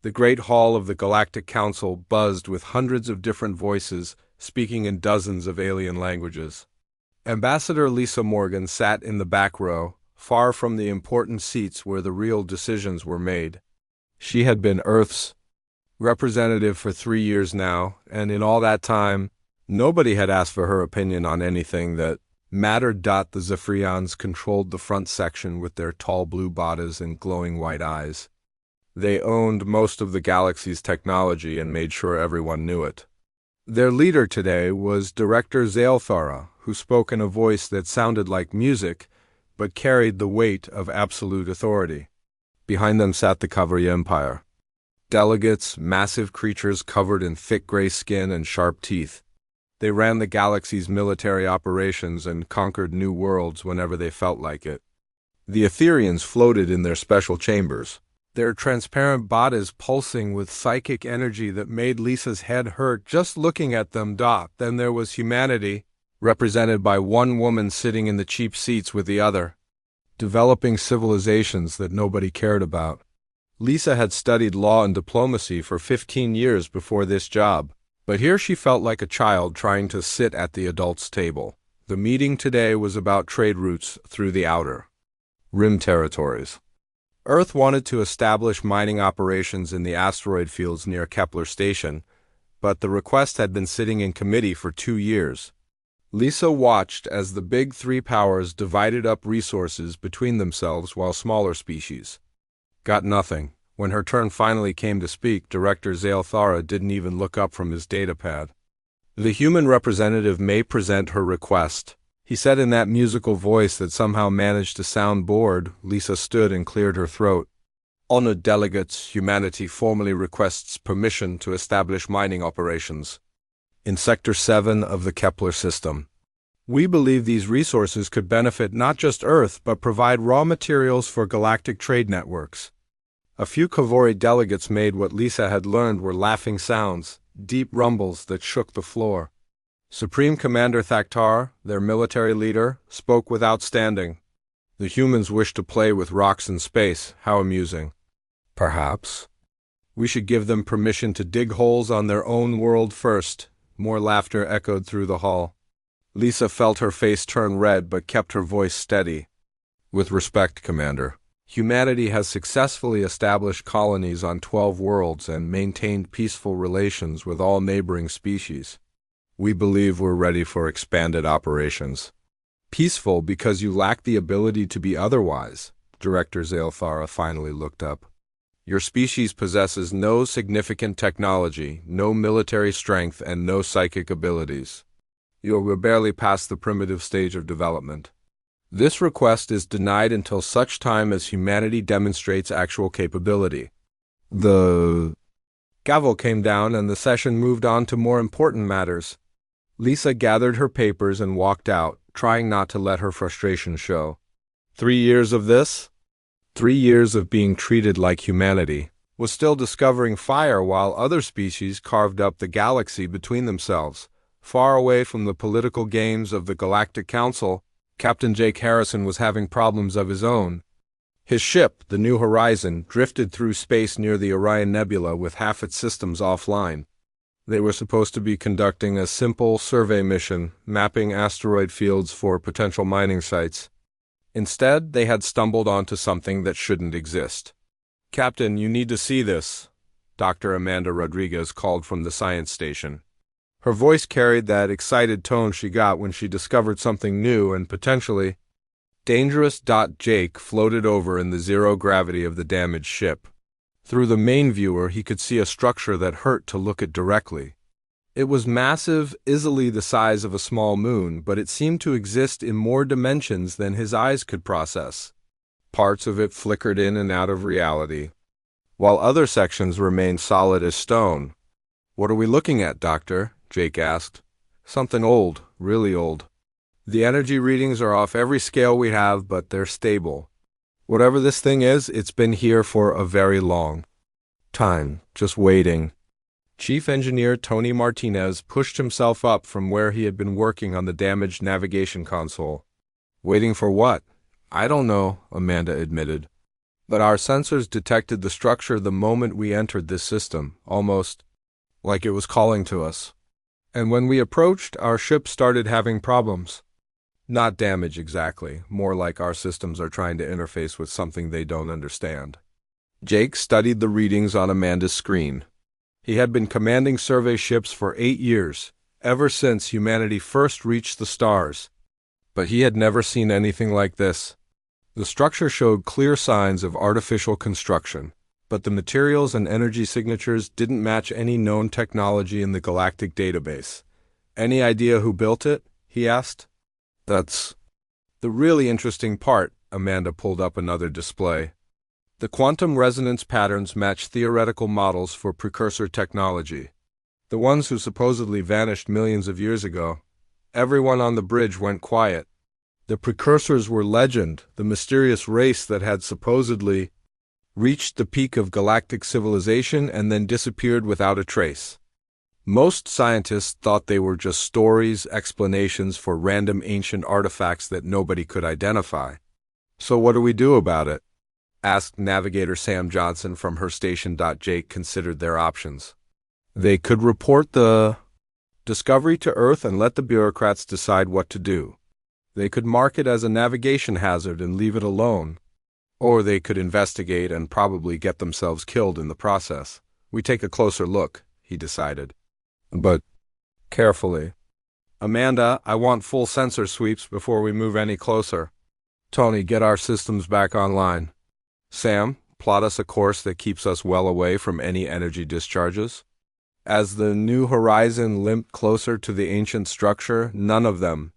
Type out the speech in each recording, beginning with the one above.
The great hall of the Galactic Council buzzed with hundreds of different voices speaking in dozens of alien languages. Ambassador Lisa Morgan sat in the back row, far from the important seats where the real decisions were made. She had been Earth's representative for 3 years now, and in all that time, nobody had asked for her opinion on anything that mattered. The Zephyrians controlled the front section with their tall blue bodies and glowing white eyes. They owned most of the galaxy's technology and made sure everyone knew it. Their leader today was Director Zaelthara, who spoke in a voice that sounded like music, but carried the weight of absolute authority. Behind them sat the Cavalry Empire. Delegates, massive creatures covered in thick gray skin and sharp teeth. They ran the galaxy's military operations and conquered new worlds whenever they felt like it. The Etherians floated in their special chambers, their transparent bodies pulsing with psychic energy that made Lisa's head hurt just looking at them. Then there was humanity, represented by one woman sitting in the cheap seats with the other, developing civilizations that nobody cared about. Lisa had studied law and diplomacy for 15 years before this job, but here she felt like a child trying to sit at the adults' table. The meeting today was about trade routes through the outer rim territories. Earth wanted to establish mining operations in the asteroid fields near Kepler Station, but the request had been sitting in committee for 2 years. Lisa watched as the big three powers divided up resources between themselves while smaller species got nothing. When her turn finally came to speak, Director Zaelthara didn't even look up from his datapad. The human representative may present her request, he said in that musical voice that somehow managed to sound bored. Lisa stood and cleared her throat. Honored delegates, humanity formally requests permission to establish mining operations in Sector 7 of the Kepler system. We believe these resources could benefit not just Earth, but provide raw materials for galactic trade networks. A few Kavori delegates made what Lisa had learned were laughing sounds, deep rumbles that shook the floor. Supreme Commander Thaktar, their military leader, spoke without standing. The humans wish to play with rocks in space. How amusing. Perhaps we should give them permission to dig holes on their own world first. More laughter echoed through the hall. Lisa felt her face turn red but kept her voice steady. With respect, Commander. Humanity has successfully established colonies on 12 worlds and maintained peaceful relations with all neighboring species. We believe we're ready for expanded operations. Peaceful because you lack the ability to be otherwise. Director Zaelthara finally looked up. Your species possesses no significant technology, no military strength, and no psychic abilities. You're barely past the primitive stage of development. This request is denied until such time as humanity demonstrates actual capability. The gavel came down and the session moved on to more important matters. Lisa gathered her papers and walked out, trying not to let her frustration show. 3 years of this? 3 years of being treated like humanity was still discovering fire while other species carved up the galaxy between themselves. Far away from the political games of the Galactic Council, Captain Jake Harrison was having problems of his own. His ship, the New Horizon, drifted through space near the Orion Nebula with half its systems offline. They were supposed to be conducting a simple survey mission, mapping asteroid fields for potential mining sites. Instead, they had stumbled onto something that shouldn't exist. Captain, you need to see this, Dr. Amanda Rodriguez called from the science station. Her voice carried that excited tone she got when she discovered something new and potentially dangerous. Jake floated over in the zero gravity of the damaged ship. Through the main viewer, he could see a structure that hurt to look at directly. It was massive, easily the size of a small moon, but it seemed to exist in more dimensions than his eyes could process. Parts of it flickered in and out of reality, while other sections remained solid as stone. What are we looking at, Doctor? Jake asked. Something old, really old. The energy readings are off every scale we have, but they're stable. Whatever this thing is, it's been here for a very long time, just waiting. Chief Engineer Tony Martinez pushed himself up from where he had been working on the damaged navigation console. Waiting for what? I don't know, Amanda admitted. But our sensors detected the structure the moment we entered this system, almost like it was calling to us. And when we approached, our ship started having problems. Not damage exactly, more like our systems are trying to interface with something they don't understand. Jake studied the readings on Amanda's screen. He had been commanding survey ships for 8 years, ever since humanity first reached the stars. But he had never seen anything like this. The structure showed clear signs of artificial construction, but the materials and energy signatures didn't match any known technology in the galactic database. Any idea who built it? He asked. That's the really interesting part. Amanda pulled up another display. The quantum resonance patterns match theoretical models for precursor technology. The ones who supposedly vanished millions of years ago. Everyone on the bridge went quiet. The precursors were legend, the mysterious race that had supposedly reached the peak of galactic civilization and then disappeared without a trace. Most scientists thought they were just stories, explanations for random ancient artifacts that nobody could identify. So what do we do about it? Asked Navigator Sam Johnson from her station. Jake considered their options. They could report the discovery to Earth and let the bureaucrats decide what to do. They could mark it as a navigation hazard and leave it alone. Or they could investigate and probably get themselves killed in the process. We take a closer look, he decided. But carefully. Amanda, I want full sensor sweeps before we move any closer. Tony, get our systems back online. Sam, plot us a course that keeps us well away from any energy discharges. As the New Horizon limped closer to the ancient structure, none of them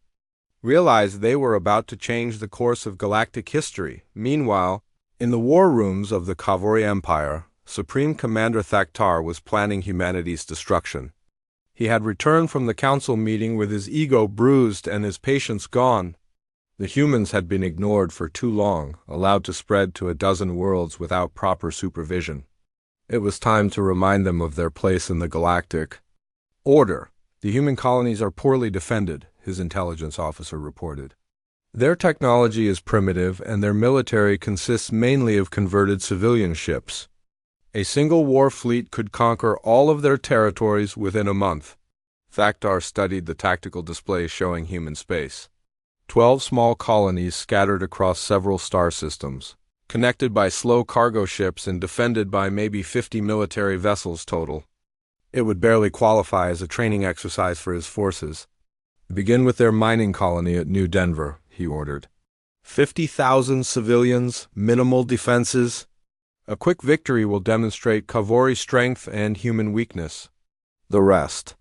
realized they were about to change the course of galactic history. Meanwhile, in the war rooms of the Kavori Empire, Supreme Commander Thaktar was planning humanity's destruction. He had returned from the council meeting with his ego bruised and his patience gone. The humans had been ignored for too long, allowed to spread to a dozen worlds without proper supervision. It was time to remind them of their place in the galactic order. The human colonies are poorly defended, his intelligence officer reported. Their technology is primitive, and their military consists mainly of converted civilian ships. A single war fleet could conquer all of their territories within a month. Thaktar studied the tactical displays showing human space. 12 small colonies scattered across several star systems, connected by slow cargo ships and defended by maybe 50 military vessels total. It would barely qualify as a training exercise for his forces. Begin with their mining colony at New Denver, he ordered. 50,000 civilians, minimal defenses. A quick victory will demonstrate Kavori strength and human weakness. The rest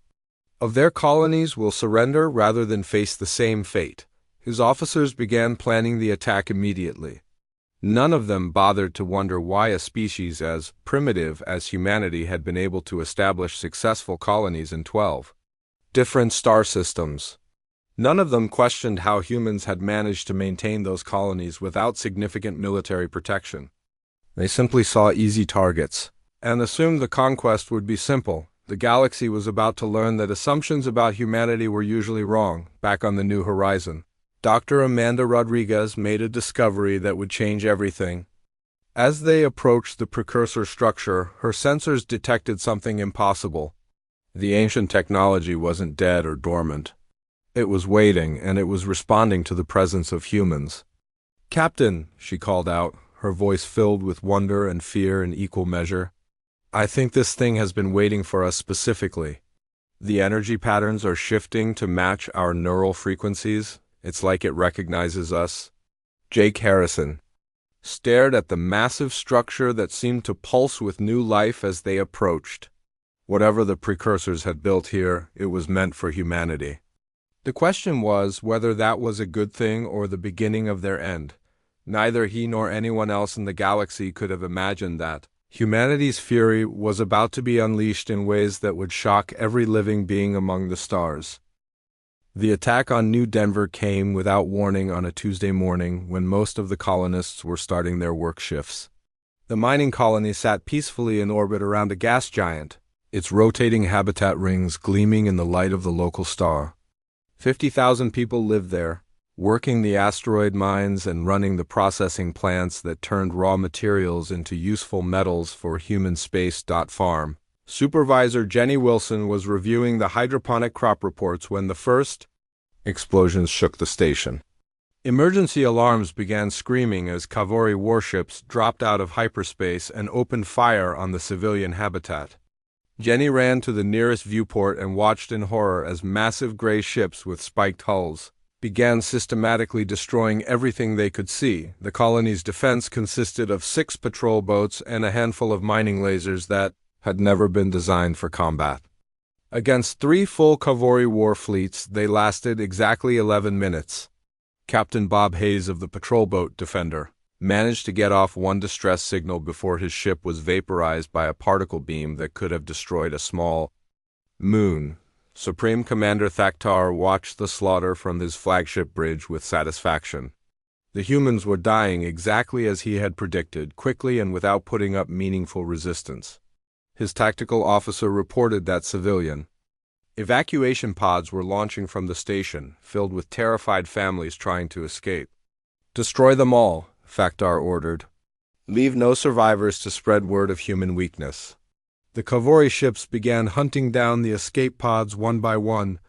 of their colonies will surrender rather than face the same fate. His officers began planning the attack immediately. None of them bothered to wonder why a species as primitive as humanity had been able to establish successful colonies in 12 different star systems. None of them questioned how humans had managed to maintain those colonies without significant military protection. They simply saw easy targets and assumed the conquest would be simple. The galaxy was about to learn that assumptions about humanity were usually wrong. Back on the New Horizon, Dr. Amanda Rodriguez made a discovery that would change everything. As they approached the precursor structure, her sensors detected something impossible. The ancient technology wasn't dead or dormant. It was waiting, and it was responding to the presence of humans. "Captain," she called out, her voice filled with wonder and fear in equal measure. "I think this thing has been waiting for us specifically. The energy patterns are shifting to match our neural frequencies. It's like it recognizes us." Jake Harrison stared at the massive structure that seemed to pulse with new life as they approached. Whatever the precursors had built here, it was meant for humanity. The question was whether that was a good thing or the beginning of their end. Neither he nor anyone else in the galaxy could have imagined that. Humanity's fury was about to be unleashed in ways that would shock every living being among the stars. The attack on New Denver came without warning on a Tuesday morning when most of the colonists were starting their work shifts. The mining colony sat peacefully in orbit around a gas giant, its rotating habitat rings gleaming in the light of the local star. 50,000 people lived there, working the asteroid mines and running the processing plants that turned raw materials into useful metals for human space. Farm. Supervisor Jenny Wilson was reviewing the hydroponic crop reports when the first explosions shook the station. Emergency alarms began screaming as Kavori warships dropped out of hyperspace and opened fire on the civilian habitat. Jenny ran to the nearest viewport and watched in horror as massive gray ships with spiked hulls began systematically destroying everything they could see. The colony's defense consisted of 6 patrol boats and a handful of mining lasers that had never been designed for combat. Against 3 full Kavori war fleets, they lasted exactly 11 minutes. Captain Bob Hayes of the patrol boat Defender managed to get off one distress signal before his ship was vaporized by a particle beam that could have destroyed a small moon. Supreme Commander Thaktar watched the slaughter from his flagship bridge with satisfaction. The humans were dying exactly as he had predicted, quickly and without putting up meaningful resistance. His tactical officer reported that civilian evacuation pods were launching from the station, filled with terrified families trying to escape. "Destroy them all," Thaktar ordered. "Leave no survivors to spread word of human weakness." The Kavori ships began hunting down the escape pods one by one,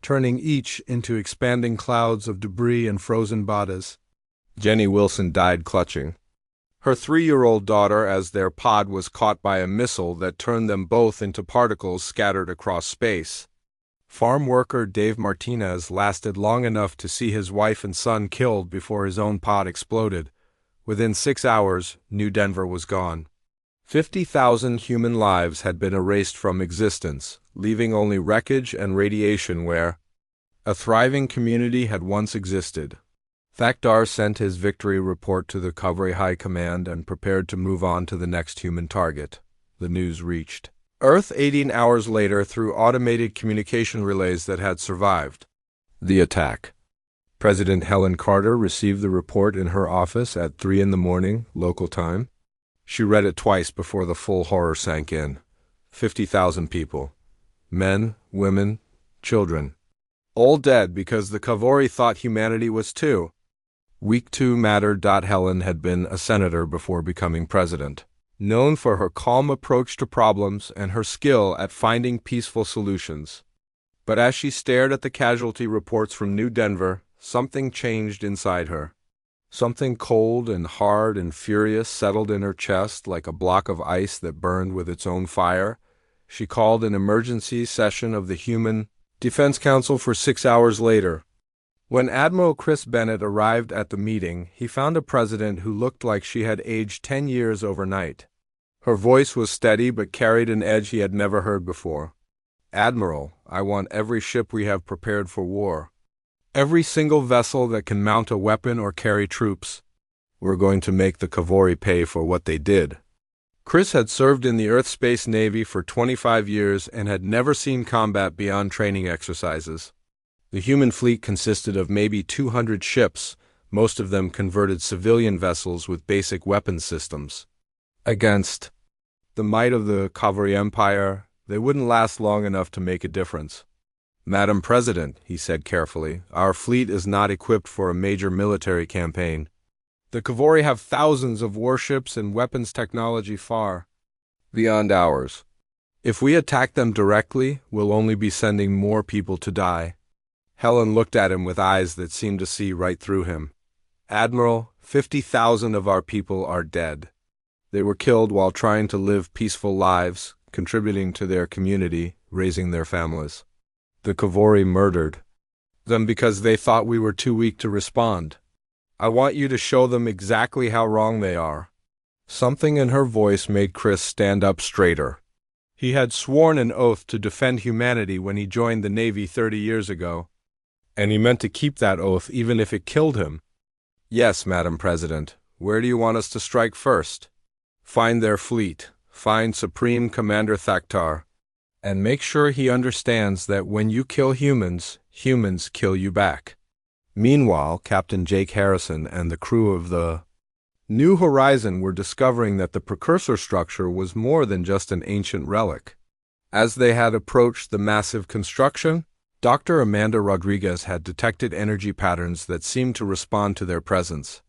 turning each into expanding clouds of debris and frozen bodies. Jenny Wilson died clutching her 3-year-old daughter as their pod was caught by a missile that turned them both into particles scattered across space. Farm worker Dave Martinez lasted long enough to see his wife and son killed before his own pod exploded. Within 6 hours, New Denver was gone. 50,000 human lives had been erased from existence, leaving only wreckage and radiation where a thriving community had once existed. Thaktar sent his victory report to the Kavori High Command and prepared to move on to the next human target. The news reached Earth 18 hours later through automated communication relays that had survived the attack. President Helen Carter received the report in her office at 3 a.m. local time. She read it twice before the full horror sank in. 50,000 people. Men, women, children. All dead because the Kavori thought humanity was too. Week 2 mattered. Helen had been a senator before becoming president, known for her calm approach to problems and her skill at finding peaceful solutions. But as she stared at the casualty reports from New Denver, something changed inside her. Something cold and hard and furious settled in her chest like a block of ice that burned with its own fire. She called an emergency session of the Human Defense Council for 6 hours later. When Admiral Chris Bennett arrived at the meeting, he found a president who looked like she had aged 10 years overnight. Her voice was steady but carried an edge he had never heard before. "Admiral, I want every ship we have prepared for war. Every single vessel that can mount a weapon or carry troops. We're going to make the Kavori pay for what they did." Chris had served in the Earth Space Navy for 25 years and had never seen combat beyond training exercises. The human fleet consisted of maybe 200 ships, most of them converted civilian vessels with basic weapon systems. Against the might of the Kavori Empire, they wouldn't last long enough to make a difference. "Madam President," he said carefully, "our fleet is not equipped for a major military campaign. The Kavori have thousands of warships and weapons technology far beyond ours. If we attack them directly, we'll only be sending more people to die." Helen looked at him with eyes that seemed to see right through him. "Admiral, 50,000 of our people are dead. They were killed while trying to live peaceful lives, contributing to their community, raising their families. The Kavori murdered them because they thought we were too weak to respond. I want you to show them exactly how wrong they are." Something in her voice made Chris stand up straighter. He had sworn an oath to defend humanity when he joined the Navy 30 years ago, and he meant to keep that oath even if it killed him. "Yes, Madam President. Where do you want us to strike first?" "Find their fleet. Find Supreme Commander Thaktar. And make sure he understands that when you kill humans, humans kill you back." Meanwhile, Captain Jake Harrison and the crew of the New Horizon were discovering that the precursor structure was more than just an ancient relic. As they had approached the massive construction, Dr. Amanda Rodriguez had detected energy patterns that seemed to respond to their presence.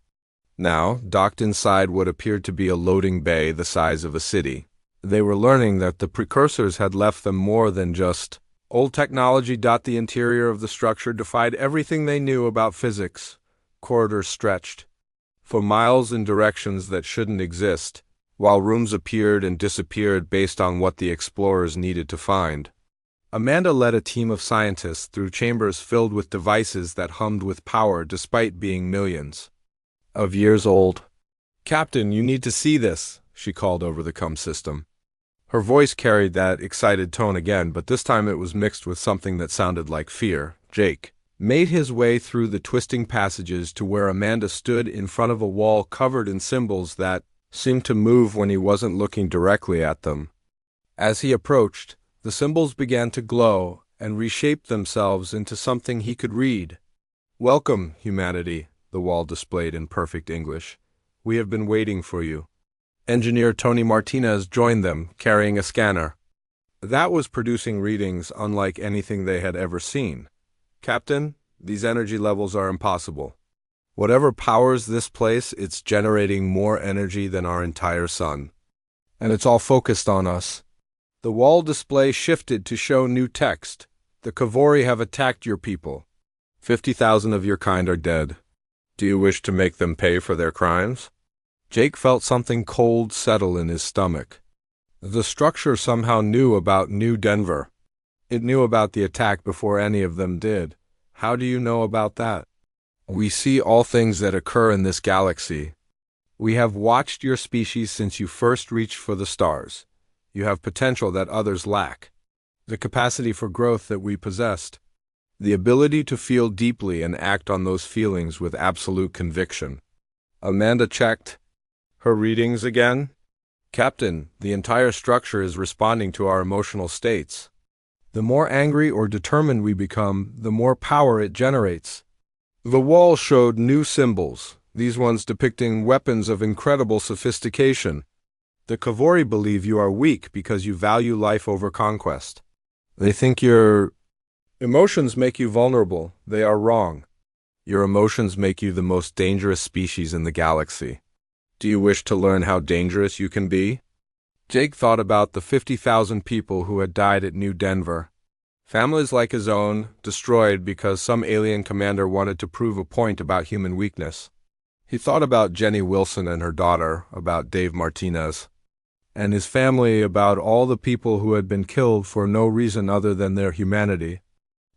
Now, docked inside what appeared to be a loading bay the size of a city, they were learning that the precursors had left them more than just old technology. The interior of the structure defied everything they knew about physics. Corridors stretched for miles in directions that shouldn't exist, while rooms appeared and disappeared based on what the explorers needed to find. Amanda led a team of scientists through chambers filled with devices that hummed with power despite being millions of years old. "Captain, you need to see this," she called over the comm system. Her voice carried that excited tone again, but this time it was mixed with something that sounded like fear. Jake made his way through the twisting passages to where Amanda stood in front of a wall covered in symbols that seemed to move when he wasn't looking directly at them. As he approached, the symbols began to glow and reshape themselves into something he could read. "Welcome, humanity," the wall displayed in perfect English. "We have been waiting for you." Engineer Tony Martinez joined them, carrying a scanner that was producing readings unlike anything they had ever seen. "Captain, these energy levels are impossible. Whatever powers this place, it's generating more energy than our entire sun. And it's all focused on us." The wall display shifted to show new text. "The Kavori have attacked your people. 50,000 of your kind are dead. Do you wish to make them pay for their crimes?" Jake felt something cold settle in his stomach. The structure somehow knew about New Denver. It knew about the attack before any of them did. "How do you know about that?" "We see all things that occur in this galaxy. We have watched your species since you first reached for the stars. You have potential that others lack. The capacity for growth that we possessed. The ability to feel deeply and act on those feelings with absolute conviction." Amanda checked her readings again. "Captain, the entire structure is responding to our emotional states. The more angry or determined we become, the more power it generates." The wall showed new symbols, these ones depicting weapons of incredible sophistication. "The Kavori believe you are weak because you value life over conquest. They think your emotions make you vulnerable. They are wrong. Your emotions make you the most dangerous species in the galaxy. Do you wish to learn how dangerous you can be?" Jake thought about the 50,000 people who had died at New Denver. Families like his own, destroyed because some alien commander wanted to prove a point about human weakness. He thought about Jenny Wilson and her daughter, about Dave Martinez, and his family, about all the people who had been killed for no reason other than their humanity.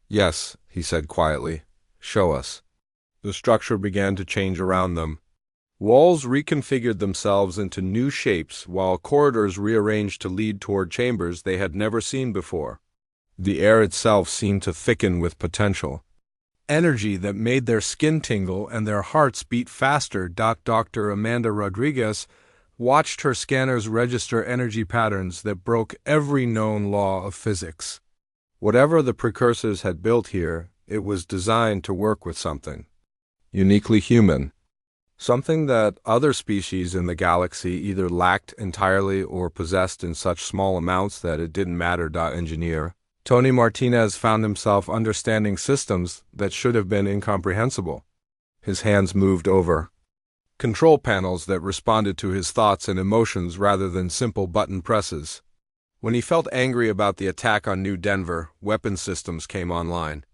"Yes," he said quietly. "Show us." The structure began to change around them. Walls reconfigured themselves into new shapes, while corridors rearranged to lead toward chambers they had never seen before. The air itself seemed to thicken with potential. Energy that made their skin tingle and their hearts beat faster. Dr. Amanda Rodriguez watched her scanners register energy patterns that broke every known law of physics. Whatever the precursors had built here, it was designed to work with something uniquely human. Something that other species in the galaxy either lacked entirely or possessed in such small amounts that it didn't matter. Engineer Tony Martinez found himself understanding systems that should have been incomprehensible. His hands moved over control panels that responded to his thoughts and emotions rather than simple button presses. When he felt angry about the attack on New Denver, weapon systems came online.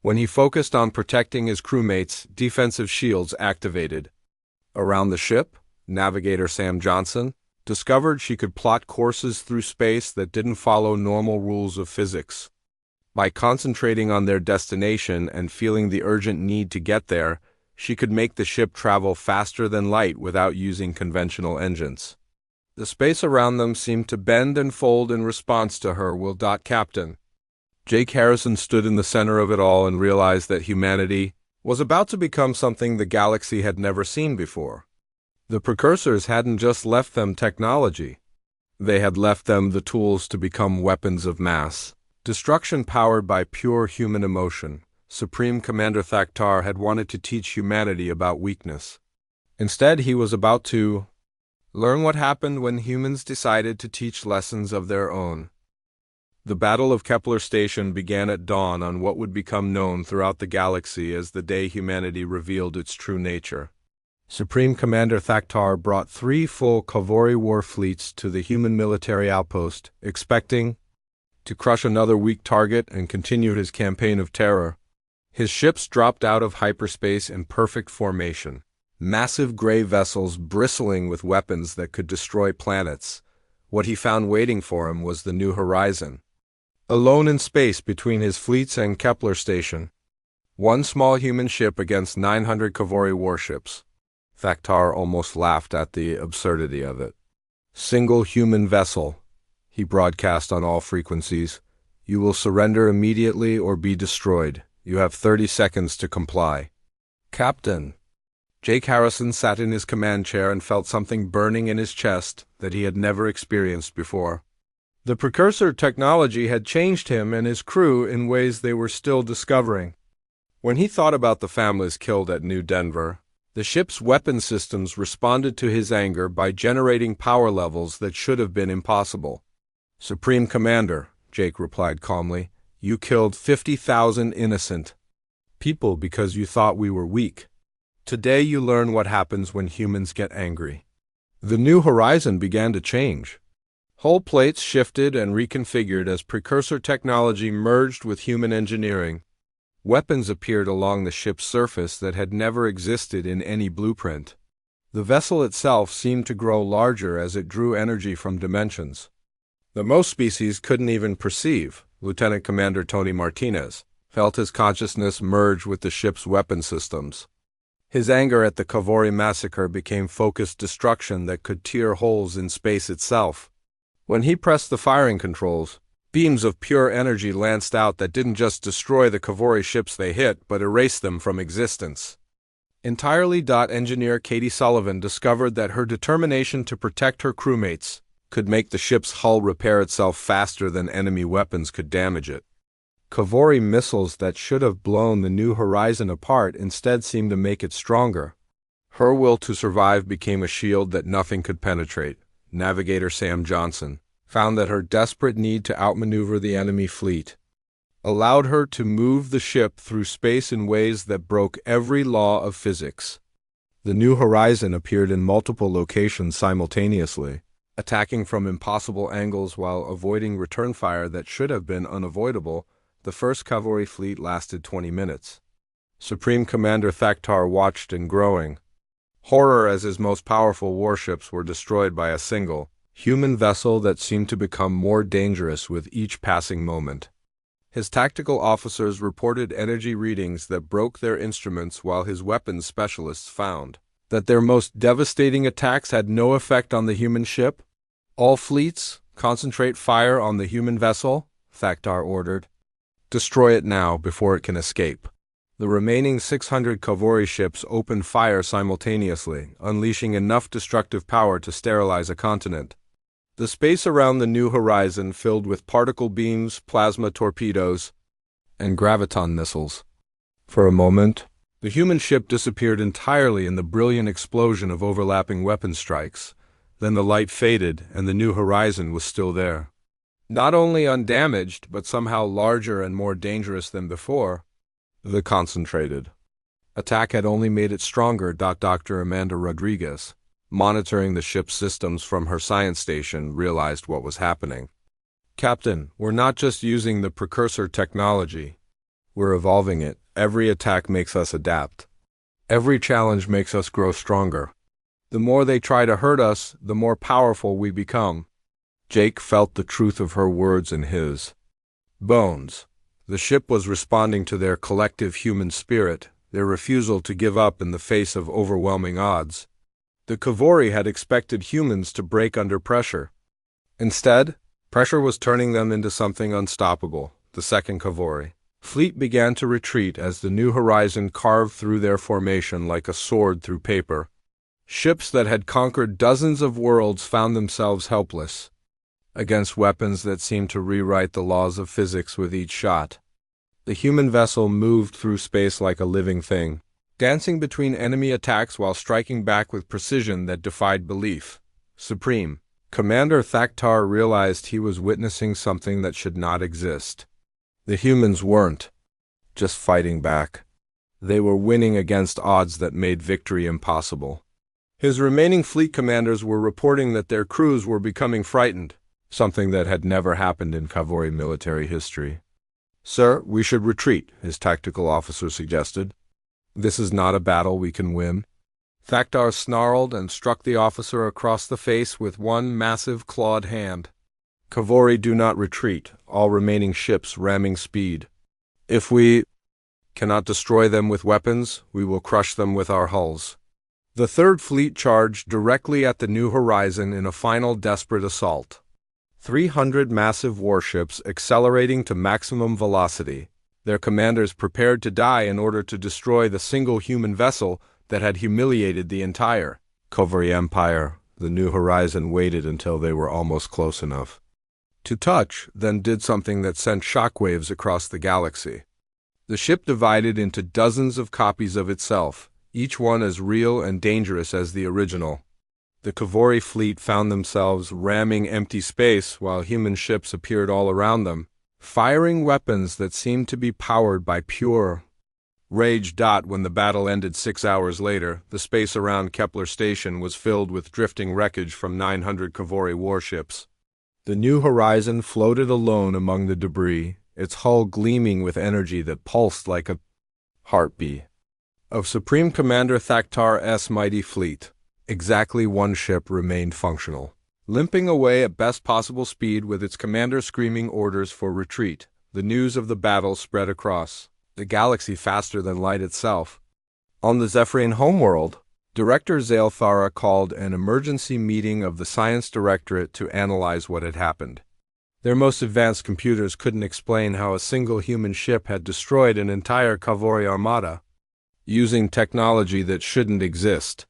When he focused on protecting his crewmates, defensive shields activated. Around the ship, navigator Sam Johnson discovered she could plot courses through space that didn't follow normal rules of physics. By concentrating on their destination and feeling the urgent need to get there, she could make the ship travel faster than light without using conventional engines. The space around them seemed to bend and fold in response to her will. Captain. Jake Harrison stood in the center of it all and realized that humanity was about to become something the galaxy had never seen before. The precursors hadn't just left them technology. They had left them the tools to become weapons of mass destruction powered by pure human emotion. Supreme Commander Thaktar had wanted to teach humanity about weakness. Instead, he was about to learn what happened when humans decided to teach lessons of their own. The Battle of Kepler Station began at dawn on what would become known throughout the galaxy as the day humanity revealed its true nature. Supreme Commander Thaktar brought 3 full Kavori war fleets to the human military outpost, expecting to crush another weak target and continue his campaign of terror. His ships dropped out of hyperspace in perfect formation, massive gray vessels bristling with weapons that could destroy planets. What he found waiting for him was the new horizon. Alone in space between his fleets and Kepler Station, one small human ship against 900 Kavori warships. Thaktar almost laughed at the absurdity of it. Single human vessel, he broadcast on all frequencies. You will surrender immediately or be destroyed. You have 30 seconds to comply. Captain. Jake Harrison sat in his command chair and felt something burning in his chest that he had never experienced before. The precursor technology had changed him and his crew in ways they were still discovering. When he thought about the families killed at New Denver, the ship's weapon systems responded to his anger by generating power levels that should have been impossible. Supreme Commander, Jake replied calmly, you killed 50,000 innocent people because you thought we were weak. Today you learn what happens when humans get angry. The new horizon began to change. Hull plates shifted and reconfigured as precursor technology merged with human engineering. Weapons appeared along the ship's surface that had never existed in any blueprint. The vessel itself seemed to grow larger as it drew energy from dimensions that most species couldn't even perceive. Lieutenant Commander Tony Martinez felt his consciousness merge with the ship's weapon systems. His anger at the Kavori massacre became focused destruction that could tear holes in space itself. When he pressed the firing controls, beams of pure energy lanced out that didn't just destroy the Kavori ships they hit, but erased them from existence. Entirely. Engineer Katie Sullivan discovered that her determination to protect her crewmates could make the ship's hull repair itself faster than enemy weapons could damage it. Kavori missiles that should have blown the new horizon apart instead seemed to make it stronger. Her will to survive became a shield that nothing could penetrate. Navigator Sam Johnson found that her desperate need to outmaneuver the enemy fleet allowed her to move the ship through space in ways that broke every law of physics. The new horizon appeared in multiple locations simultaneously, attacking from impossible angles while avoiding return fire that should have been unavoidable. The first Kavori fleet lasted 20 minutes. Supreme Commander Thaktar watched in growing horror as his most powerful warships were destroyed by a single human vessel that seemed to become more dangerous with each passing moment. His tactical officers reported energy readings that broke their instruments, while his weapons specialists found that their most devastating attacks had no effect on the human ship. All fleets, concentrate fire on the human vessel, Thaktar ordered. Destroy it now before it can escape. The remaining 600 Kavori ships opened fire simultaneously, unleashing enough destructive power to sterilize a continent. The space around the new horizon filled with particle beams, plasma torpedoes, and graviton missiles. For a moment, the human ship disappeared entirely in the brilliant explosion of overlapping weapon strikes. Then the light faded, and the new horizon was still there. Not only undamaged, but somehow larger and more dangerous than before. The concentrated attack had only made it stronger. Dr. Amanda Rodriguez, monitoring the ship's systems from her science station, realized what was happening. Captain, we're not just using the precursor technology. We're evolving it. Every attack makes us adapt. Every challenge makes us grow stronger. The more they try to hurt us, the more powerful we become. Jake felt the truth of her words in his bones. The ship was responding to their collective human spirit, their refusal to give up in the face of overwhelming odds. The Kavori had expected humans to break under pressure. Instead, pressure was turning them into something unstoppable. The second Kavori fleet began to retreat as the new horizon carved through their formation like a sword through paper. Ships that had conquered dozens of worlds found themselves helpless against weapons that seemed to rewrite the laws of physics with each shot. The human vessel moved through space like a living thing, dancing between enemy attacks while striking back with precision that defied belief. Supreme Commander Thaktar realized he was witnessing something that should not exist. The humans weren't just fighting back. They were winning against odds that made victory impossible. His remaining fleet commanders were reporting that their crews were becoming frightened, something that had never happened in Kavori military history. "Sir, we should retreat," his tactical officer suggested. "This is not a battle we can win." Thaktar snarled and struck the officer across the face with one massive clawed hand. "Kavori do not retreat, all remaining ships ramming speed. If we cannot destroy them with weapons, we will crush them with our hulls." The Third Fleet charged directly at the New Horizon in a final desperate assault. 300 massive warships accelerating to maximum velocity, their commanders prepared to die in order to destroy the single human vessel that had humiliated the entire Kavori Empire. The New Horizon waited until they were almost close enough to touch, then did something that sent shockwaves across the galaxy. The ship divided into dozens of copies of itself, each one as real and dangerous as the original. The Kavori fleet found themselves ramming empty space while human ships appeared all around them, firing weapons that seemed to be powered by pure rage. When the battle ended 6 hours later, the space around Kepler Station was filled with drifting wreckage from 900 Kavori warships. The New Horizon floated alone among the debris, its hull gleaming with energy that pulsed like a heartbeat of Supreme Commander Thaktar's mighty fleet. Exactly one ship remained functional, limping away at best possible speed with its commander screaming orders for retreat. The news of the battle spread across the galaxy faster than light itself. On the Zephyrian homeworld, Director Zaelthara called an emergency meeting of the Science Directorate to analyze what had happened. Their most advanced computers couldn't explain how a single human ship had destroyed an entire Kavori armada, using technology that shouldn't exist.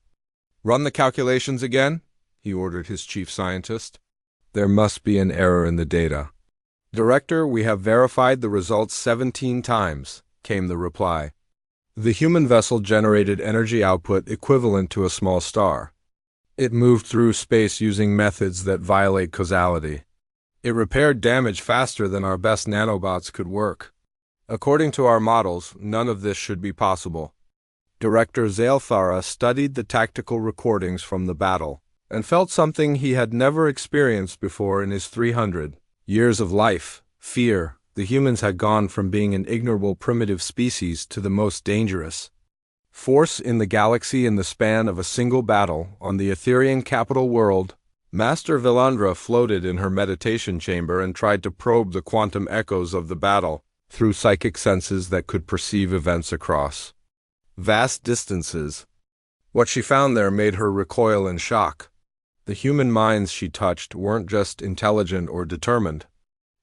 "Run the calculations again," he ordered his chief scientist. "There must be an error in the data." "Director, we have verified the results 17 times, came the reply. The human vessel generated energy output equivalent to a small star. It moved through space using methods that violate causality. It repaired damage faster than our best nanobots could work. According to our models, none of this should be possible." Director Zaelthara studied the tactical recordings from the battle and felt something he had never experienced before in his 300 years of life: fear. The humans had gone from being an ignorable primitive species to the most dangerous force in the galaxy in the span of a single battle. On the Etherean capital world, Master Vilandra floated in her meditation chamber and tried to probe the quantum echoes of the battle through psychic senses that could perceive events across vast distances. What she found there made her recoil in shock. The human minds she touched weren't just intelligent or determined.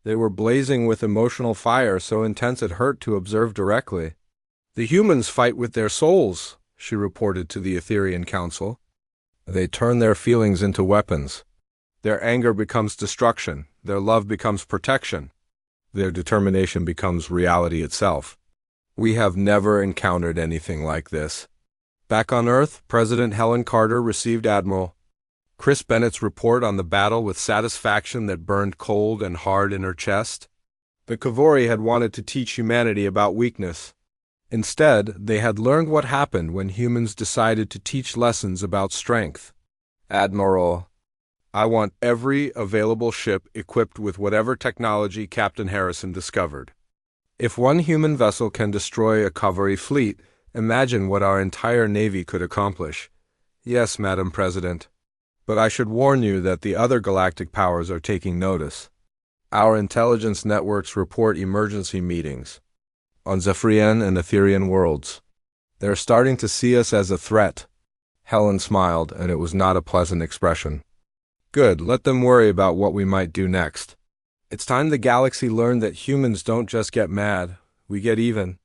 They were blazing with emotional fire so intense it hurt to observe directly. "The humans fight with their souls," she reported to the Etherean Council. "They turn their feelings into weapons. Their anger becomes destruction. Their love becomes protection. Their determination becomes reality itself. We have never encountered anything like this." Back on Earth, President Helen Carter received Admiral Chris Bennett's report on the battle with satisfaction that burned cold and hard in her chest. The Kavori had wanted to teach humanity about weakness. Instead, they had learned what happened when humans decided to teach lessons about strength. "Admiral, I want every available ship equipped with whatever technology Captain Harrison discovered. If one human vessel can destroy a Kavori fleet, imagine what our entire navy could accomplish." "Yes, Madam President. But I should warn you that the other galactic powers are taking notice. Our intelligence networks report emergency meetings on Zephyrian and Etherean worlds. They're starting to see us as a threat." Helen smiled, and it was not a pleasant expression. "Good, let them worry about what we might do next. It's time the galaxy learned that humans don't just get mad, we get even."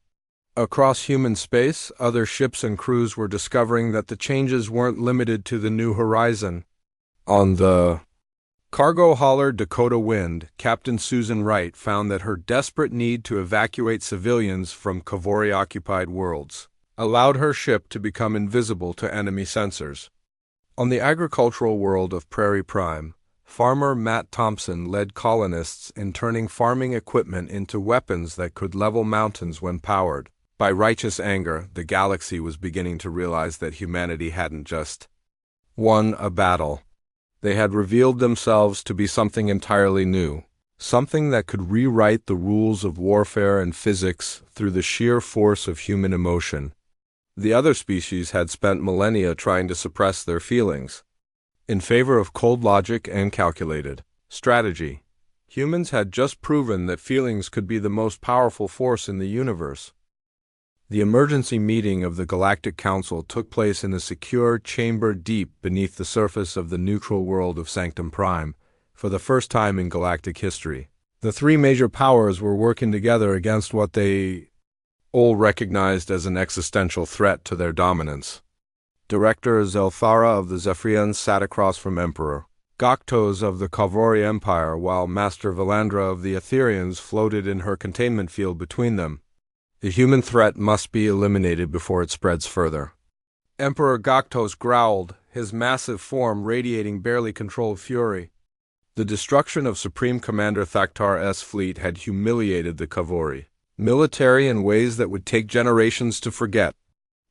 Across human space, other ships and crews were discovering that the changes weren't limited to the New Horizon. On the cargo hauler Dakota Wind, Captain Susan Wright found that her desperate need to evacuate civilians from Kavori-occupied worlds allowed her ship to become invisible to enemy sensors. On the agricultural world of Prairie Prime, Farmer Matt Thompson led colonists in turning farming equipment into weapons that could level mountains when powered. By righteous anger, the galaxy was beginning to realize that humanity hadn't just won a battle. They had revealed themselves to be something entirely new, something that could rewrite the rules of warfare and physics through the sheer force of human emotion. The other species had spent millennia trying to suppress their feelings, in favor of cold logic and calculated strategy. Humans had just proven that feelings could be the most powerful force in the universe. The emergency meeting of the Galactic Council took place in a secure chamber deep beneath the surface of the neutral world of Sanctum Prime, for the first time in galactic history. The three major powers were working together against what they all recognized as an existential threat to their dominance. Director Zelthara of the Zephyrians sat across from Emperor Goktos of the Kavori Empire, while Master Valandra of the Etherians floated in her containment field between them. The human threat must be eliminated before it spreads further. Emperor Goktos growled, his massive form radiating barely controlled fury. The destruction of Supreme Commander Thaktar's fleet had humiliated the Kavori military in ways that would take generations to forget.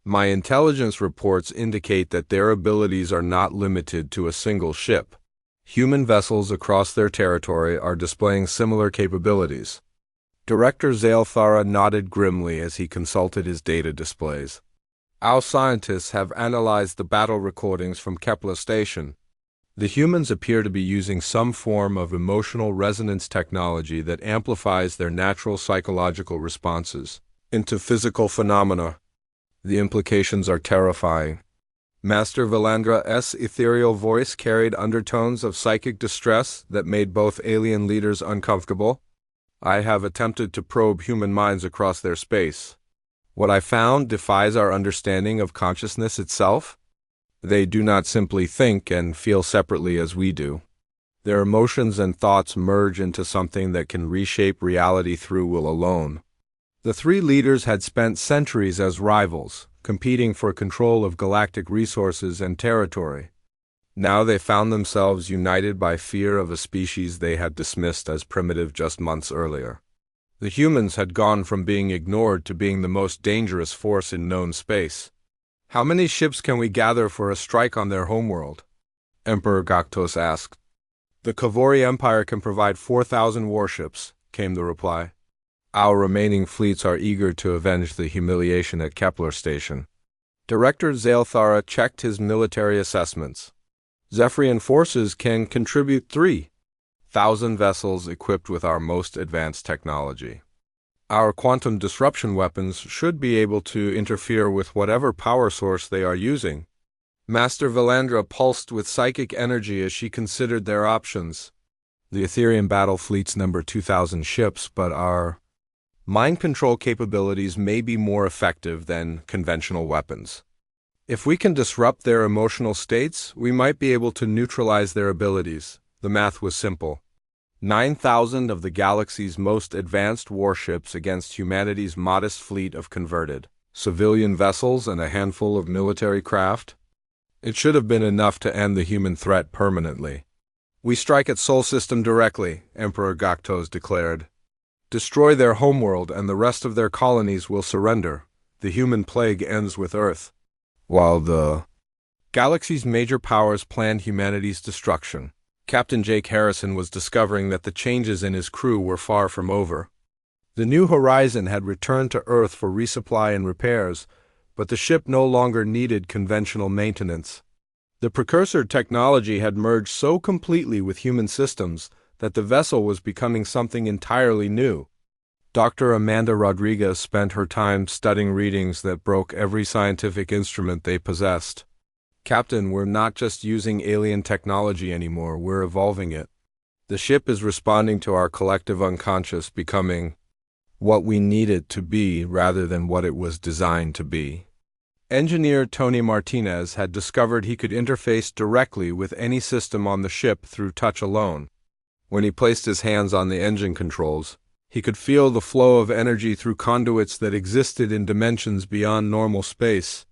My intelligence reports indicate that their abilities are not limited to a single ship. Human vessels across their territory are displaying similar capabilities. Director Zaelthara nodded grimly as he consulted his data displays. Our scientists have analyzed the battle recordings from Kepler Station. The humans appear to be using some form of emotional resonance technology that amplifies their natural psychological responses into physical phenomena. The implications are terrifying. Master Valandra's ethereal voice carried undertones of psychic distress that made both alien leaders uncomfortable. I have attempted to probe human minds across their space. What I found defies our understanding of consciousness itself. They do not simply think and feel separately as we do. Their emotions and thoughts merge into something that can reshape reality through will alone. The three leaders had spent centuries as rivals, competing for control of galactic resources and territory. Now they found themselves united by fear of a species they had dismissed as primitive just months earlier. The humans had gone from being ignored to being the most dangerous force in known space. How many ships can we gather for a strike on their homeworld? Emperor Goktos asked. The Kavori Empire can provide 4,000 warships, came the reply. Our remaining fleets are eager to avenge the humiliation at Kepler Station. Director Zaelthara checked his military assessments. Zephyrian forces can contribute 3,000 vessels equipped with our most advanced technology. Our quantum disruption weapons should be able to interfere with whatever power source they are using. Master Valandra pulsed with psychic energy as she considered their options. The Ethereum battle fleets number 2,000 ships, but our mind control capabilities may be more effective than conventional weapons. If we can disrupt their emotional states, we might be able to neutralize their abilities. The math was simple. 9,000 of the galaxy's most advanced warships against humanity's modest fleet of converted civilian vessels and a handful of military craft. It should have been enough to end the human threat permanently. We strike at Sol System directly, Emperor Goktos declared. Destroy their homeworld and the rest of their colonies will surrender. The human plague ends with Earth. While the galaxy's major powers planned humanity's destruction, Captain Jake Harrison was discovering that the changes in his crew were far from over. The New Horizon had returned to Earth for resupply and repairs, but the ship no longer needed conventional maintenance. The precursor technology had merged so completely with human systems that the vessel was becoming something entirely new. Dr. Amanda Rodriguez spent her time studying readings that broke every scientific instrument they possessed. Captain, we're not just using alien technology anymore, we're evolving it. The ship is responding to our collective unconscious, becoming what we need it to be rather than what it was designed to be. Engineer Tony Martinez had discovered he could interface directly with any system on the ship through touch alone. When he placed his hands on the engine controls, he could feel the flow of energy through conduits that existed in dimensions beyond normal space.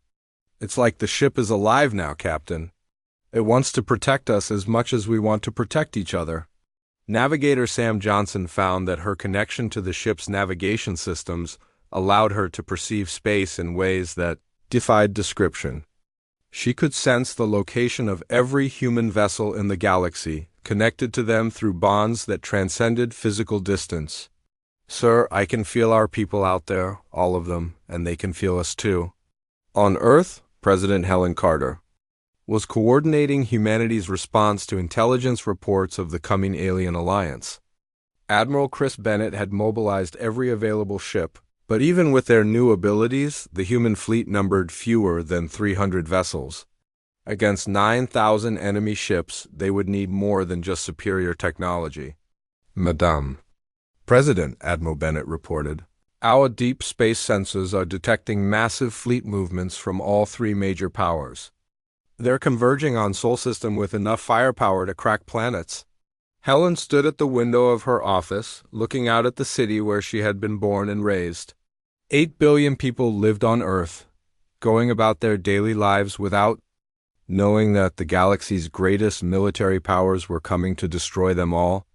It's like the ship is alive now, Captain. It wants to protect us as much as we want to protect each other. Navigator Sam Johnson found that her connection to the ship's navigation systems allowed her to perceive space in ways that defied description. She could sense the location of every human vessel in the galaxy, connected to them through bonds that transcended physical distance. "Sir, I can feel our people out there, all of them, and they can feel us too." On Earth, President Helen Carter was coordinating humanity's response to intelligence reports of the coming alien alliance. Admiral Chris Bennett had mobilized every available ship, but even with their new abilities, the human fleet numbered fewer than 300 vessels. Against 9,000 enemy ships, they would need more than just superior technology. "Madame President," Admiral Bennett reported, "our deep space sensors are detecting massive fleet movements from all three major powers. They're converging on Sol System with enough firepower to crack planets." Helen stood at the window of her office, looking out at the city where she had been born and raised. 8 billion people lived on Earth, going about their daily lives without knowing that the galaxy's greatest military powers were coming to destroy them all.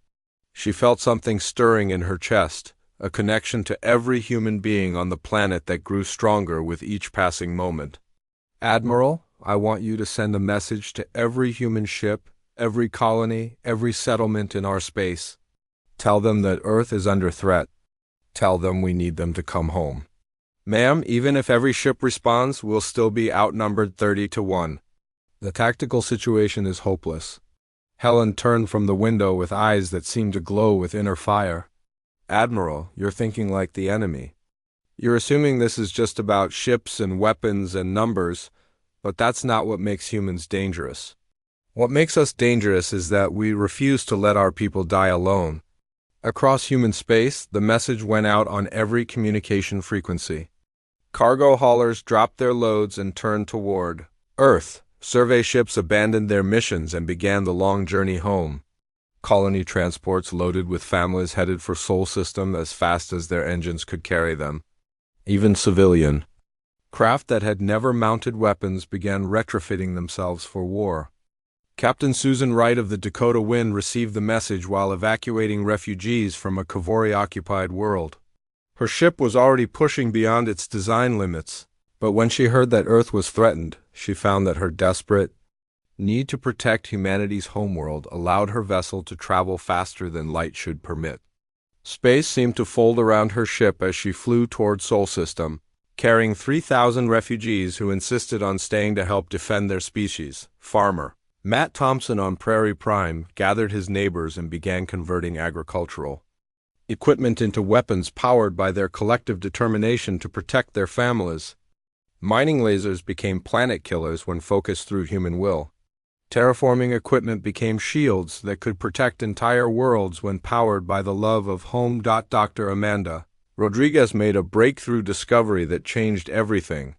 She felt something stirring in her chest, a connection to every human being on the planet that grew stronger with each passing moment. "Admiral, I want you to send a message to every human ship, every colony, every settlement in our space. Tell them that Earth is under threat. Tell them we need them to come home." "Ma'am, even if every ship responds, we'll still be outnumbered 30-1. The tactical situation is hopeless." Helen turned from the window with eyes that seemed to glow with inner fire. "Admiral, you're thinking like the enemy. You're assuming this is just about ships and weapons and numbers, but that's not what makes humans dangerous. What makes us dangerous is that we refuse to let our people die alone." Across human space, the message went out on every communication frequency. Cargo haulers dropped their loads and turned toward Earth. Survey ships abandoned their missions and began the long journey home. Colony transports loaded with families headed for Sol System as fast as their engines could carry them. Even civilian craft that had never mounted weapons began retrofitting themselves for war. Captain Susan Wright of the Dakota Wind received the message while evacuating refugees from a Kavori-occupied world. Her ship was already pushing beyond its design limits, but when she heard that Earth was threatened, she found that her desperate need to protect humanity's homeworld allowed her vessel to travel faster than light should permit. Space seemed to fold around her ship as she flew toward Sol System, carrying 3,000 refugees who insisted on staying to help defend their species. Farmer Matt Thompson on Prairie Prime gathered his neighbors and began converting agricultural equipment into weapons powered by their collective determination to protect their families. Mining lasers became planet killers when focused through human will. Terraforming equipment became shields that could protect entire worlds when powered by the love of home. Dr. Amanda Rodriguez made a breakthrough discovery that changed everything.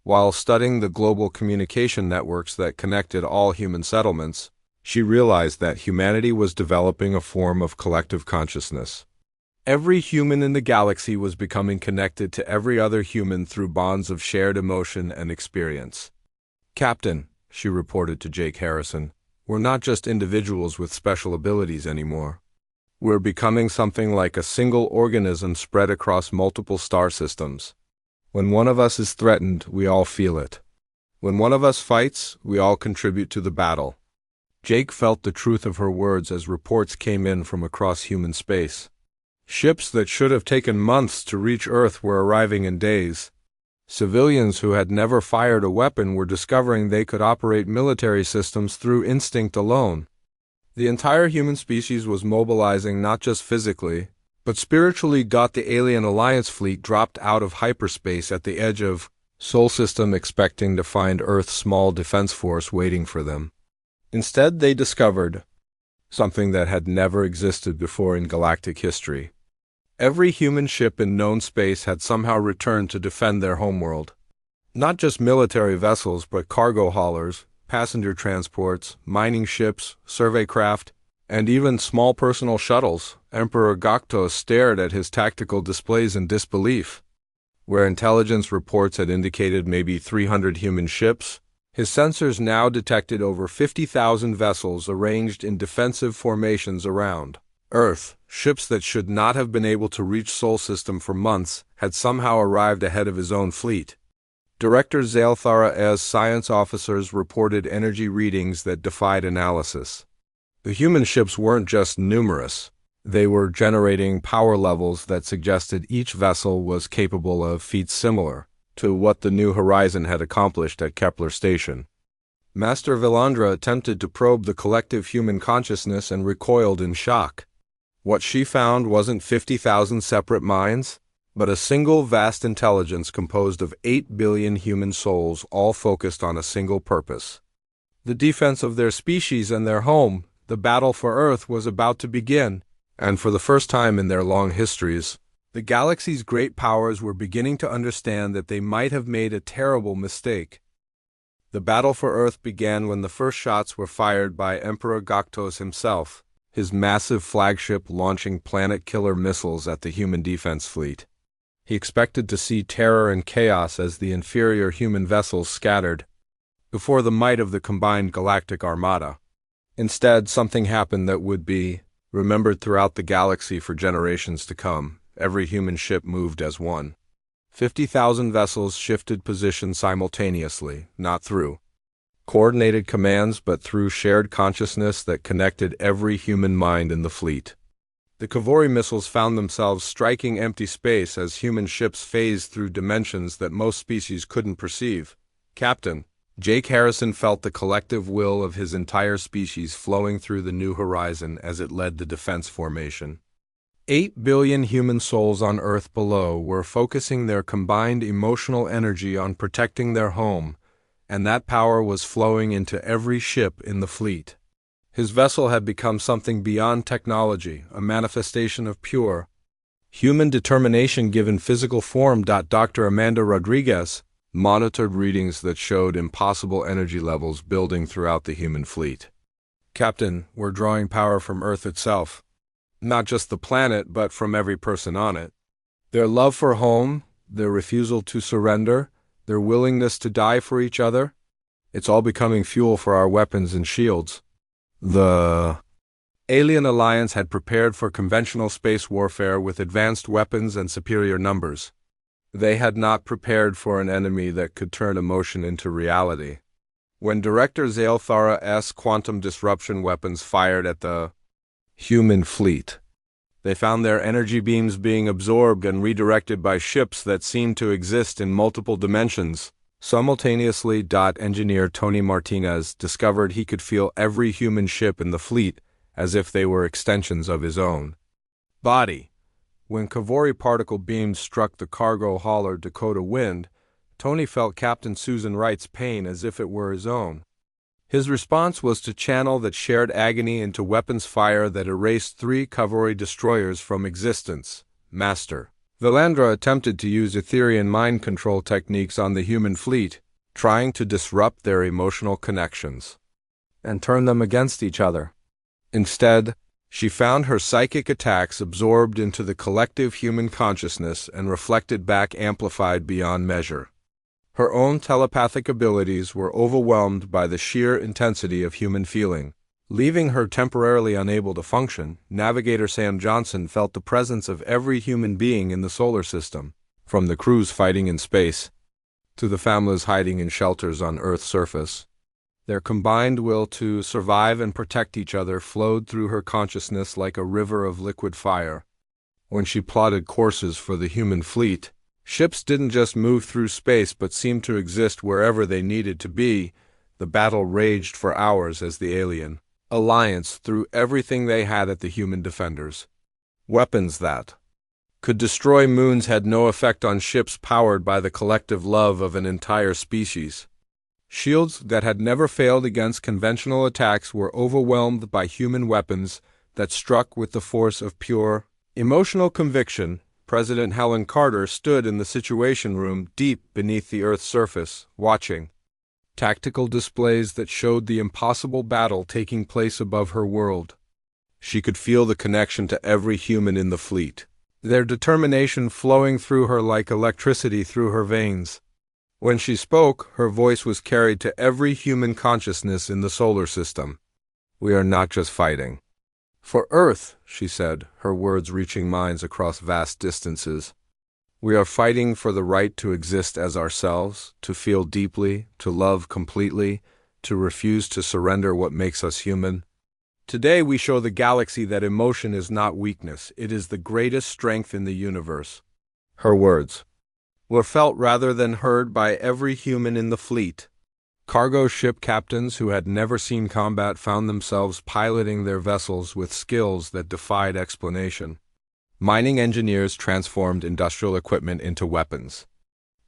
While studying the global communication networks that connected all human settlements, she realized that humanity was developing a form of collective consciousness. Every human in the galaxy was becoming connected to every other human through bonds of shared emotion and experience. "Captain," she reported to Jake Harrison, "we're not just individuals with special abilities anymore. We're becoming something like a single organism spread across multiple star systems. When one of us is threatened, we all feel it. When one of us fights, we all contribute to the battle." Jake felt the truth of her words as reports came in from across human space. Ships that should have taken months to reach Earth were arriving in days. Civilians who had never fired a weapon were discovering they could operate military systems through instinct alone. The entire human species was mobilizing not just physically, but spiritually. The alien alliance fleet dropped out of hyperspace at the edge of Sol System expecting to find Earth's small defense force waiting for them. Instead, they discovered something that had never existed before in galactic history. Every human ship in known space had somehow returned to defend their homeworld. Not just military vessels, but cargo haulers, passenger transports, mining ships, survey craft, and even small personal shuttles. Emperor Gokto stared at his tactical displays in disbelief. Where intelligence reports had indicated maybe 300 human ships, His sensors now detected over 50,000 vessels arranged in defensive formations around Earth. Ships that should not have been able to reach Sol System for months had somehow arrived ahead of his own fleet. Director Zaelthara's science officers reported energy readings that defied analysis. The human ships weren't just numerous. They were generating power levels that suggested each vessel was capable of feats similar to what the New Horizon had accomplished at Kepler Station. Master Vilandra attempted to probe the collective human consciousness and recoiled in shock. What she found wasn't 50,000 separate minds, but a single vast intelligence composed of 8 billion human souls all focused on a single purpose. The defense of their species and their home, the battle for Earth, was about to begin, and for the first time in their long histories, the galaxy's great powers were beginning to understand that they might have made a terrible mistake. The battle for Earth began when the first shots were fired by Emperor Goktos himself, his massive flagship launching planet-killer missiles at the human defense fleet. He expected to see terror and chaos as the inferior human vessels scattered before the might of the combined galactic armada. Instead, something happened that would be remembered throughout the galaxy for generations to come. Every human ship moved as one. 50,000 vessels shifted position simultaneously, not through coordinated commands but through shared consciousness that connected every human mind in the fleet. The Kavori missiles found themselves striking empty space as human ships phased through dimensions that most species couldn't perceive. Captain Jake Harrison felt the collective will of his entire species flowing through the New Horizon as it led the defense formation. 8 billion human souls on Earth below were focusing their combined emotional energy on protecting their home, and that power was flowing into every ship in the fleet. His vessel had become something beyond technology, a manifestation of pure human determination given physical form. Dr. Amanda Rodriguez monitored readings that showed impossible energy levels building throughout the human fleet. Captain, we're drawing power from Earth itself. Not just the planet, but from every person on it. Their love for home, their refusal to surrender, their willingness to die for each other, it's all becoming fuel for our weapons and shields. The Alien Alliance had prepared for conventional space warfare with advanced weapons and superior numbers. They had not prepared for an enemy that could turn emotion into reality. When Director Zaelthara's quantum disruption weapons fired at the human fleet, they found their energy beams being absorbed and redirected by ships that seemed to exist in multiple dimensions. Simultaneously, Engineer Tony Martinez discovered he could feel every human ship in the fleet as if they were extensions of his own body. When Kavori particle beams struck the cargo hauler Dakota Wind, Tony felt Captain Susan Wright's pain as if it were his own. His response was to channel that shared agony into weapons fire that erased 3 Kavori destroyers from existence. Master Vilandra attempted to use Etherian mind control techniques on the human fleet, trying to disrupt their emotional connections and turn them against each other. Instead, she found her psychic attacks absorbed into the collective human consciousness and reflected back amplified beyond measure. Her own telepathic abilities were overwhelmed by the sheer intensity of human feeling. Leaving her temporarily unable to function, Navigator Sam Johnson felt the presence of every human being in the solar system, from the crews fighting in space to the families hiding in shelters on Earth's surface. Their combined will to survive and protect each other flowed through her consciousness like a river of liquid fire. When she plotted courses for the human fleet, ships didn't just move through space but seemed to exist wherever they needed to be. The battle raged for hours as the Alien Alliance threw everything they had at the human defenders. Weapons that could destroy moons had no effect on ships powered by the collective love of an entire species. Shields that had never failed against conventional attacks were overwhelmed by human weapons that struck with the force of pure emotional conviction. President Helen Carter stood in the Situation Room deep beneath the Earth's surface, watching tactical displays that showed the impossible battle taking place above her world. She could feel the connection to every human in the fleet, their determination flowing through her like electricity through her veins. When she spoke, her voice was carried to every human consciousness in the solar system. We are not just fighting for Earth, she said, her words reaching minds across vast distances. We are fighting for the right to exist as ourselves, to feel deeply, to love completely, to refuse to surrender what makes us human. Today we show the galaxy that emotion is not weakness, it is the greatest strength in the universe. Her words were felt rather than heard by every human in the fleet. Cargo ship captains who had never seen combat found themselves piloting their vessels with skills that defied explanation. Mining engineers transformed industrial equipment into weapons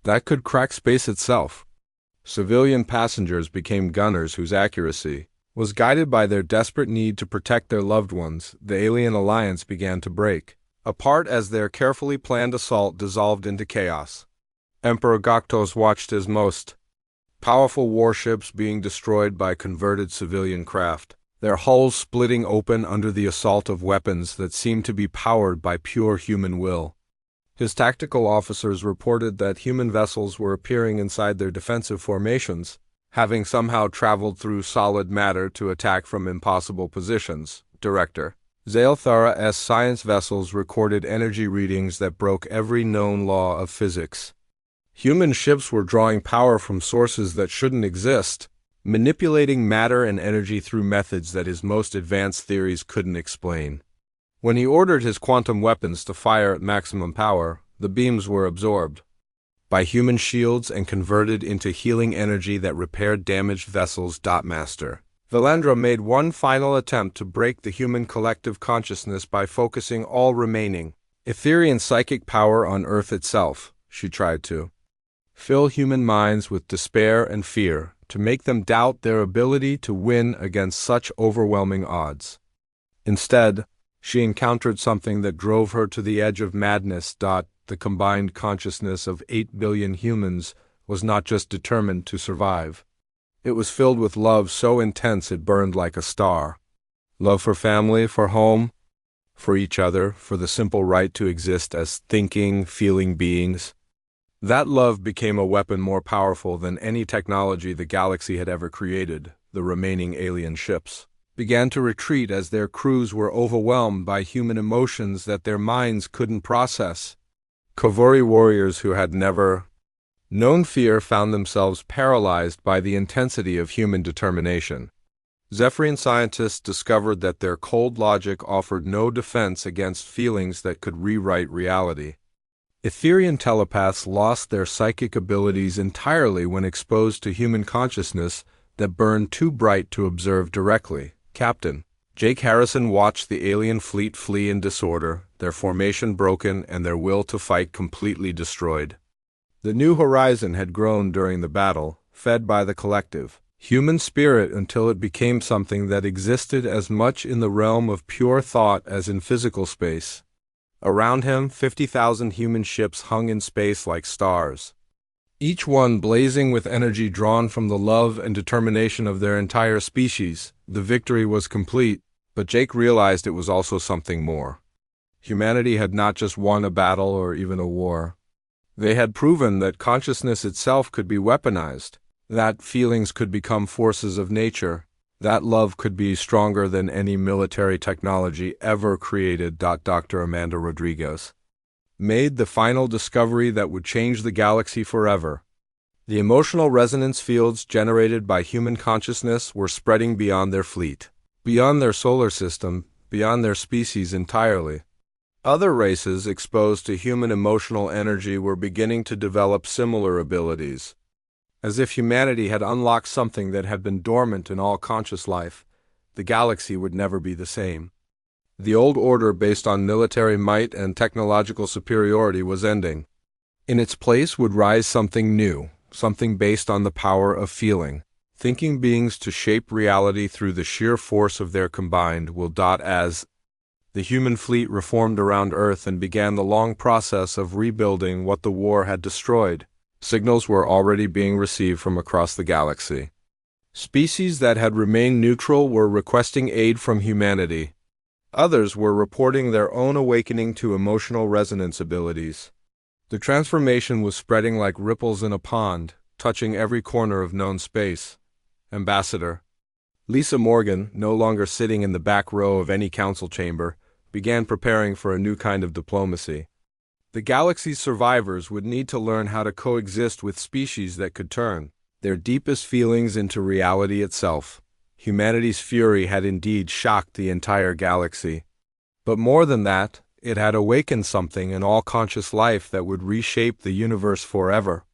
that could crack space itself. Civilian passengers became gunners whose accuracy was guided by their desperate need to protect their loved ones. The alien alliance began to break apart as their carefully planned assault dissolved into chaos. Emperor Goktos watched his most powerful warships being destroyed by converted civilian craft, their hulls splitting open under the assault of weapons that seemed to be powered by pure human will. His tactical officers reported that human vessels were appearing inside their defensive formations, having somehow traveled through solid matter to attack from impossible positions. Director Zaelthara's science vessels recorded energy readings that broke every known law of physics. Human ships were drawing power from sources that shouldn't exist, manipulating matter and energy through methods that his most advanced theories couldn't explain. When he ordered his quantum weapons to fire at maximum power, the beams were absorbed by human shields and converted into healing energy that repaired damaged vessels. Master Valandra made one final attempt to break the human collective consciousness by focusing all remaining Etherean psychic power on Earth itself. She tried to fill human minds with despair and fear, to make them doubt their ability to win against such overwhelming odds. Instead, she encountered something that drove her to the edge of madness. The combined consciousness of 8 billion humans was not just determined to survive. It was filled with love so intense it burned like a star. Love for family, for home, for each other, for the simple right to exist as thinking, feeling beings. That love became a weapon more powerful than any technology the galaxy had ever created. The remaining alien ships began to retreat as their crews were overwhelmed by human emotions that their minds couldn't process. Kovori warriors who had never known fear found themselves paralyzed by the intensity of human determination. Zephyrian scientists discovered that their cold logic offered no defense against feelings that could rewrite reality. Etherean telepaths lost their psychic abilities entirely when exposed to human consciousness that burned too bright to observe directly. Captain Jake Harrison watched the alien fleet flee in disorder, their formation broken and their will to fight completely destroyed. The New Horizon had grown during the battle, fed by the collective human spirit until it became something that existed as much in the realm of pure thought as in physical space. Around him, 50,000 human ships hung in space like stars, each one blazing with energy drawn from the love and determination of their entire species. The victory was complete, but Jake realized it was also something more. Humanity had not just won a battle or even a war. They had proven that consciousness itself could be weaponized, that feelings could become forces of nature, that love could be stronger than any military technology ever created. Dr. Amanda Rodriguez made the final discovery that would change the galaxy forever. The emotional resonance fields generated by human consciousness were spreading beyond their fleet, beyond their solar system, beyond their species entirely. Other races exposed to human emotional energy were beginning to develop similar abilities. As if humanity had unlocked something that had been dormant in all conscious life, the galaxy would never be the same. The old order based on military might and technological superiority was ending. In its place would rise something new, something based on the power of feeling, thinking beings to shape reality through the sheer force of their combined will. As the human fleet reformed around Earth and began the long process of rebuilding what the war had destroyed, signals were already being received from across the galaxy. Species that had remained neutral were requesting aid from humanity. Others were reporting their own awakening to emotional resonance abilities. The transformation was spreading like ripples in a pond, touching every corner of known space. Ambassador Lisa Morgan, no longer sitting in the back row of any council chamber, began preparing for a new kind of diplomacy. The galaxy's survivors would need to learn how to coexist with species that could turn their deepest feelings into reality itself. Humanity's fury had indeed shocked the entire galaxy. But more than that, it had awakened something in all conscious life that would reshape the universe forever.